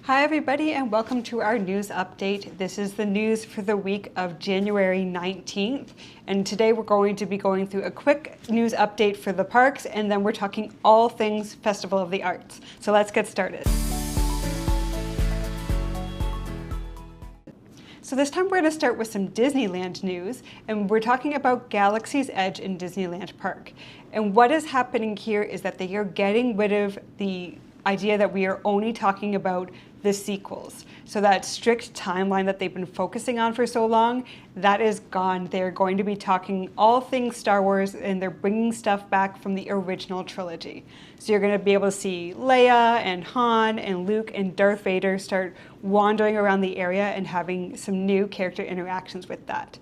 Hi everybody and welcome to our news update. This is the news for the week of January 19th, and today we're going to be going through a quick news update for the parks, and then we're talking all things Festival of the Arts. So let's get started. So this time we're going to start with some Disneyland news, and we're talking about Galaxy's Edge in Disneyland Park. And what is happening here is that they are getting rid of the idea that we are only talking about the sequels. So that strict timeline that they've been focusing on for so long, that is gone. They're going to be talking all things Star Wars, and they're bringing stuff back from the original trilogy. So you're going to be able to see Leia and Han and Luke and Darth Vader start wandering around the area and having some new character interactions with that.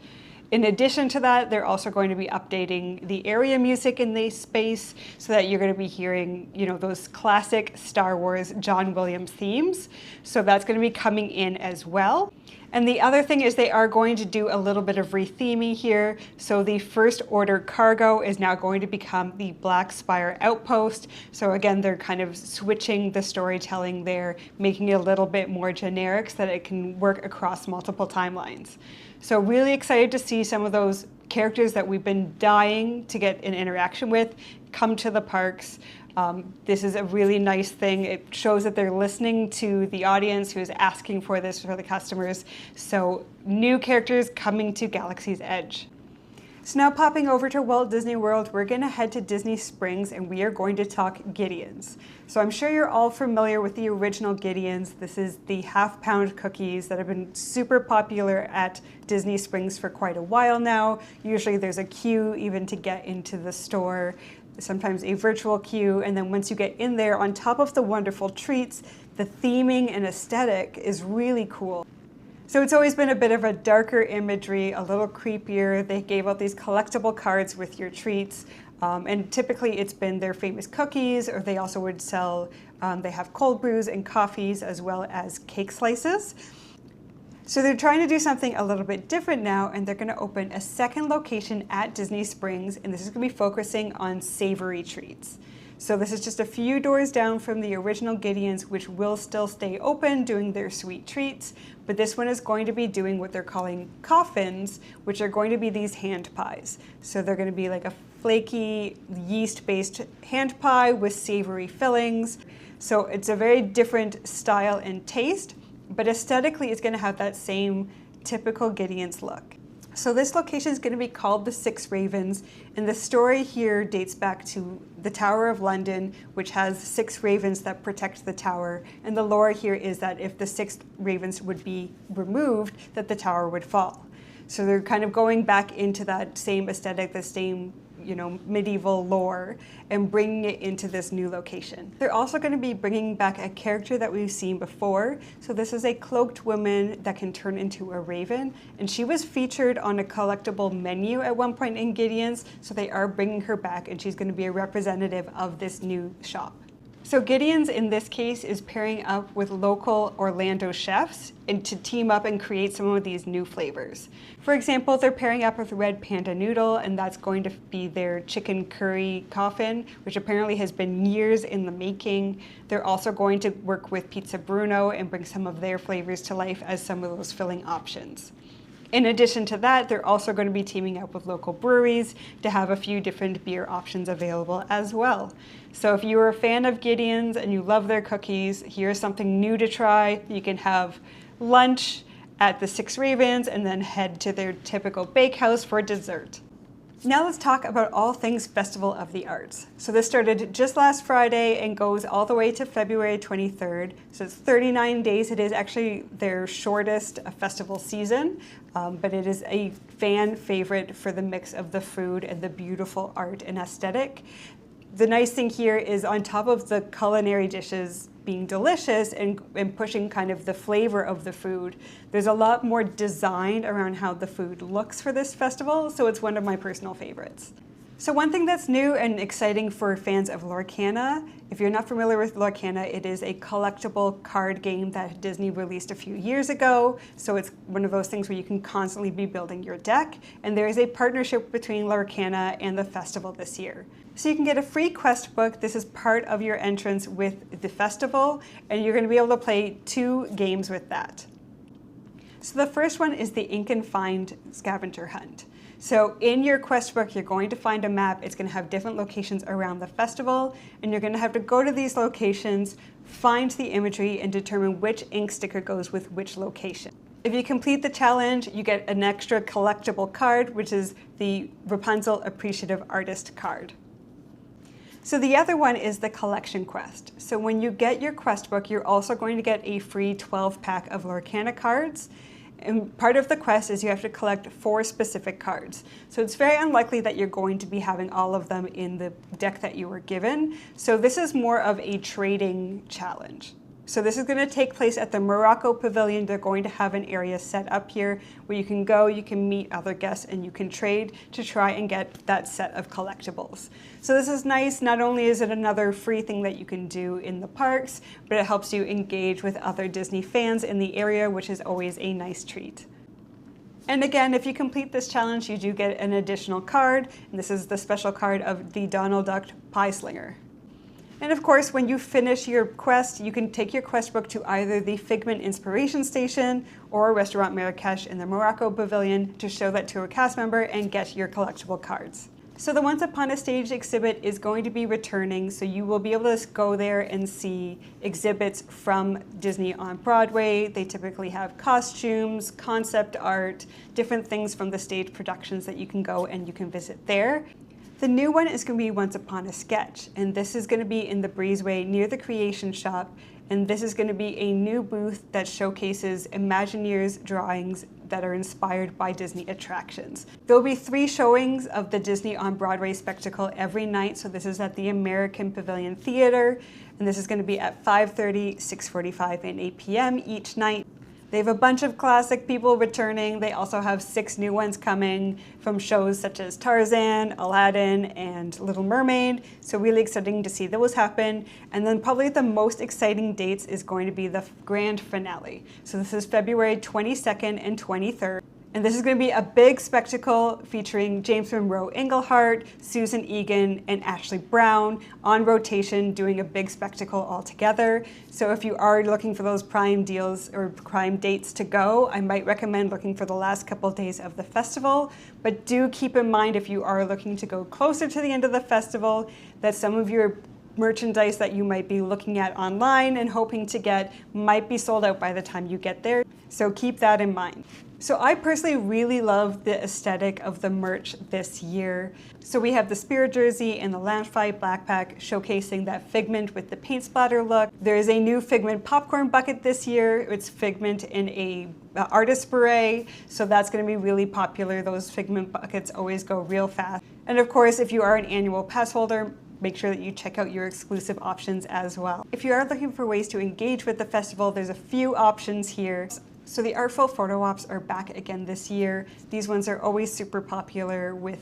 In addition to that, they're also going to be updating the area music in the space so that you're going to be hearing, those classic Star Wars John Williams themes. So that's going to be coming in as well. And the other thing is they are going to do a little bit of retheming here. So the First Order cargo is now going to become the Black Spire Outpost. So again, they're kind of switching the storytelling there, making it a little bit more generic so that it can work across multiple timelines. So really excited to see some of those characters that we've been dying to get an interaction with come to the parks. This is a really nice thing. It shows that they're listening to the audience who is asking for this for the customers. So new characters coming to Galaxy's Edge. So now popping over to Walt Disney World, we're going to head to Disney Springs and we are going to talk Gideons. So I'm sure you're all familiar with the original Gideons. This is the half-pound cookies that have been super popular at Disney Springs for quite a while now. Usually there's a queue even to get into the store, sometimes a virtual queue, and then once you get in there, on top of the wonderful treats, the theming and aesthetic is really cool. So it's always been a bit of a darker imagery, a little creepier. They gave out these collectible cards with your treats, and typically it's been their famous cookies, or they also would sell, they have cold brews and coffees as well as cake slices. So they're trying to do something a little bit different now, and they're going to open a second location at Disney Springs, and this is going to be focusing on savory treats. So this is just a few doors down from the original Gideons, which will still stay open doing their sweet treats, but this one is going to be doing what they're calling coffins, which are going to be these hand pies. So they're going to be like a flaky yeast-based hand pie with savory fillings. So it's a very different style and taste, but aesthetically it's going to have that same typical Gideons look. So this location is going to be called the Six Ravens, and the story here dates back to the Tower of London, which has 6 ravens that protect the tower, and the lore here is that if the 6 ravens would be removed, that the tower would fall. So they're kind of going back into that same aesthetic, the same medieval lore, and bringing it into this new location. They're also going to be bringing back a character that we've seen before. So this is a cloaked woman that can turn into a raven, and she was featured on a collectible menu at one point in Gideons, so they are bringing her back, and she's going to be a representative of this new shop. So Gideons in this case is pairing up with local Orlando chefs and to team up and create some of these new flavors. For example, they're pairing up with Red Panda Noodle, and that's going to be their chicken curry coffin, which apparently has been years in the making. They're also going to work with Pizza Bruno and bring some of their flavors to life as some of those filling options. In addition to that, they're also going to be teaming up with local breweries to have a few different beer options available as well. So if you're a fan of Gideons and you love their cookies, here's something new to try. You can have lunch at the Six Ravens and then head to their typical bakehouse for dessert. Now let's talk about all things Festival of the Arts. So this started just last Friday and goes all the way to February 23rd. So it's 39 days. It is actually their shortest festival season, but it is a fan favorite for the mix of the food and the beautiful art and aesthetic. The nice thing here is on top of the culinary dishes being delicious and pushing kind of the flavor of the food, there's a lot more design around how the food looks for this festival, so it's one of my personal favorites. So one thing that's new and exciting for fans of Lorcana, if you're not familiar with Lorcana, it is a collectible card game that Disney released a few years ago. So it's one of those things where you can constantly be building your deck. And there is a partnership between Lorcana and the festival this year. So you can get a free quest book. This is part of your entrance with the festival, and you're going to be able to play 2 games with that. So the first one is the Ink and Find scavenger hunt. So in your quest book, you're going to find a map. It's going to have different locations around the festival, and you're going to have to go to these locations, find the imagery, and determine which ink sticker goes with which location. If you complete the challenge, you get an extra collectible card, which is the Rapunzel Appreciative Artist card. So the other one is the collection quest. So when you get your quest book, you're also going to get a free 12-pack of Lorcana cards. And part of the quest is you have to collect 4 specific cards. So it's very unlikely that you're going to be having all of them in the deck that you were given. So this is more of a trading challenge. So this is going to take place at the Morocco Pavillion. They're going to have an area set up here where you can go, you can meet other guests, and you can trade to try and get that set of collectibles. So this is nice. Not only is it another free thing that you can do in the parks, but it helps you engage with other Disney fans in the area, which is always a nice treat. And again, if you complete this challenge, you do get an additional card, and this is the special card of the Donald Duck Pie Slinger. And of course, when you finish your quest, you can take your quest book to either the Figment Inspiration Station or Restaurant Marrakesh in the Morocco Pavilion to show that to a cast member and get your collectible cards. So the Once Upon a Stage exhibit is going to be returning, so you will be able to go there and see exhibits from Disney on Broadway. They typically have costumes, concept art, different things from the stage productions that you can go and you can visit there. The new one is going to be Once Upon a Sketch, and this is going to be in the breezeway near the Creation Shop, and this is going to be a new booth that showcases Imagineers drawings that are inspired by Disney attractions. There will be 3 showings of the Disney on Broadway spectacle every night, so this is at the American Pavilion Theater, and this is going to be at 5:30, 6:45, and 8 p.m. each night. They have a bunch of classic people returning. They also have 6 new ones coming from shows such as Tarzan, Aladdin, and Little Mermaid. So really exciting to see those happen. And then probably the most exciting dates is going to be the grand finale. So this is February 22nd and 23rd. And this is going to be a big spectacle featuring James Monroe Englehart, Susan Egan, and Ashley Brown on rotation doing a big spectacle all together. So if you are looking for those prime deals or prime dates to go, I might recommend looking for the last couple of days of the festival. But do keep in mind, if you are looking to go closer to the end of the festival, that some of your merchandise that you might be looking at online and hoping to get might be sold out by the time you get there. So keep that in mind. So I personally really love the aesthetic of the merch this year. So we have the Spirit jersey and the Loungefly backpack showcasing that Figment with the paint splatter look. There is a new Figment popcorn bucket this year. It's Figment in a artist beret, so that's going to be really popular. Those Figment buckets always go real fast. And of course, if you are an annual pass holder, make sure that you check out your exclusive options as well. If you are looking for ways to engage with the festival, there's a few options here. So the Artful Photo Ops are back again this year. These ones are always super popular with,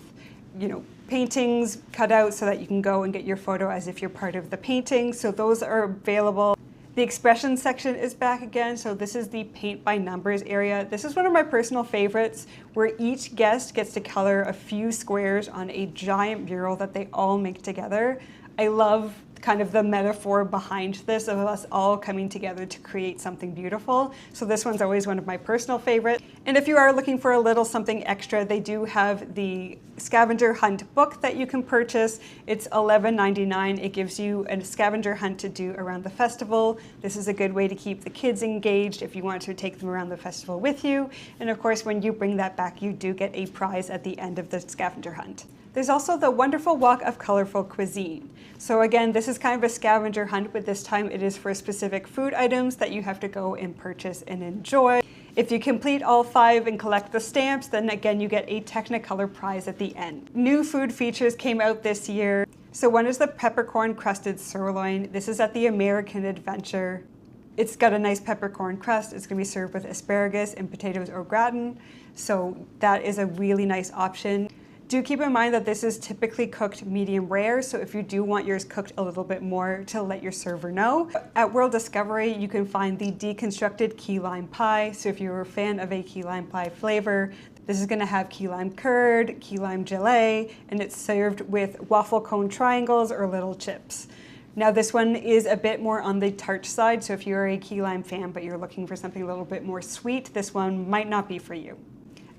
paintings cut out so that you can go and get your photo as if you're part of the painting. So those are available. The expression section is back again. So this is the paint by numbers area. This is one of my personal favorites, where each guest gets to color a few squares on a giant mural that they all make together. I love kind of the metaphor behind this of us all coming together to create something beautiful. So this one's always one of my personal favorites. And if you are looking for a little something extra, they do have the scavenger hunt book that you can purchase. It's $11.99. It gives you a scavenger hunt to do around the festival. This is a good way to keep the kids engaged if you want to take them around the festival with you. And of course, when you bring that back, you do get a prize at the end of the scavenger hunt. There's also the wonderful walk of Colourful Cuisine. So again, this is kind of a scavenger hunt, but this time it is for specific food items that you have to go and purchase and enjoy. If you complete all 5 and collect the stamps, then again, you get a Technicolor prize at the end. New food features came out this year. So one is the Peppercorn Crusted Sirloin. This is at the American Adventure. It's got a nice peppercorn crust. It's going to be served with asparagus and potatoes au gratin. So that is a really nice option. Do keep in mind that this is typically cooked medium rare, so if you do want yours cooked a little bit more, to let your server know. At World Discovery, you can find the Deconstructed Key Lime Pie, so if you're a fan of a key lime pie flavor, this is going to have key lime curd, key lime gelée, and it's served with waffle cone triangles or little chips. Now this one is a bit more on the tart side, so if you're a key lime fan but you're looking for something a little bit more sweet, this one might not be for you.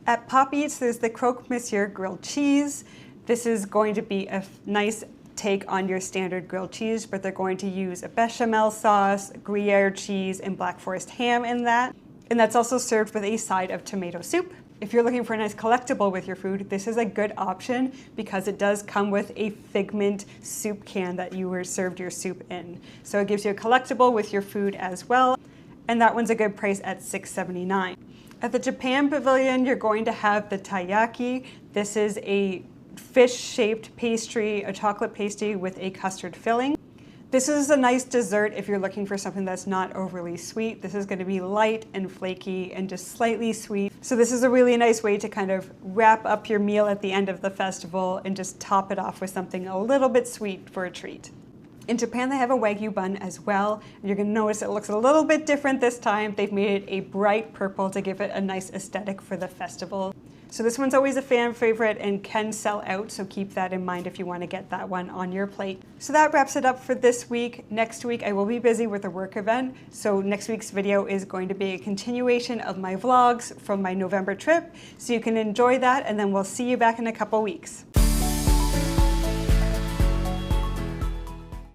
At Pop Eats, there's the Croque Monsieur Grilled Cheese. This is going to be a nice take on your standard grilled cheese, but they're going to use a bechamel sauce, Gruyere cheese, and Black Forest ham in that. And that's also served with a side of tomato soup. If you're looking for a nice collectible with your food, this is a good option because it does come with a Figment soup can that you were served your soup in. So it gives you a collectible with your food as well. And that one's a good price at $6.79. At the Japan Pavilion, you're going to have the Taiyaki. This is a fish-shaped pastry, a chocolate pastry with a custard filling. This is a nice dessert if you're looking for something that's not overly sweet. This is going to be light and flaky and just slightly sweet. So this is a really nice way to kind of wrap up your meal at the end of the festival and just top it off with something a little bit sweet for a treat. In Japan, they have a Wagyu bun as well. And you're going to notice it looks a little bit different this time. They've made it a bright purple to give it a nice aesthetic for the festival. So this one's always a fan favorite and can sell out, so keep that in mind if you want to get that one on your plate. So that wraps it up for this week. Next week, I will be busy with a work event, so next week's video is going to be a continuation of my vlogs from my November trip, so you can enjoy that, and then we'll see you back in a couple weeks.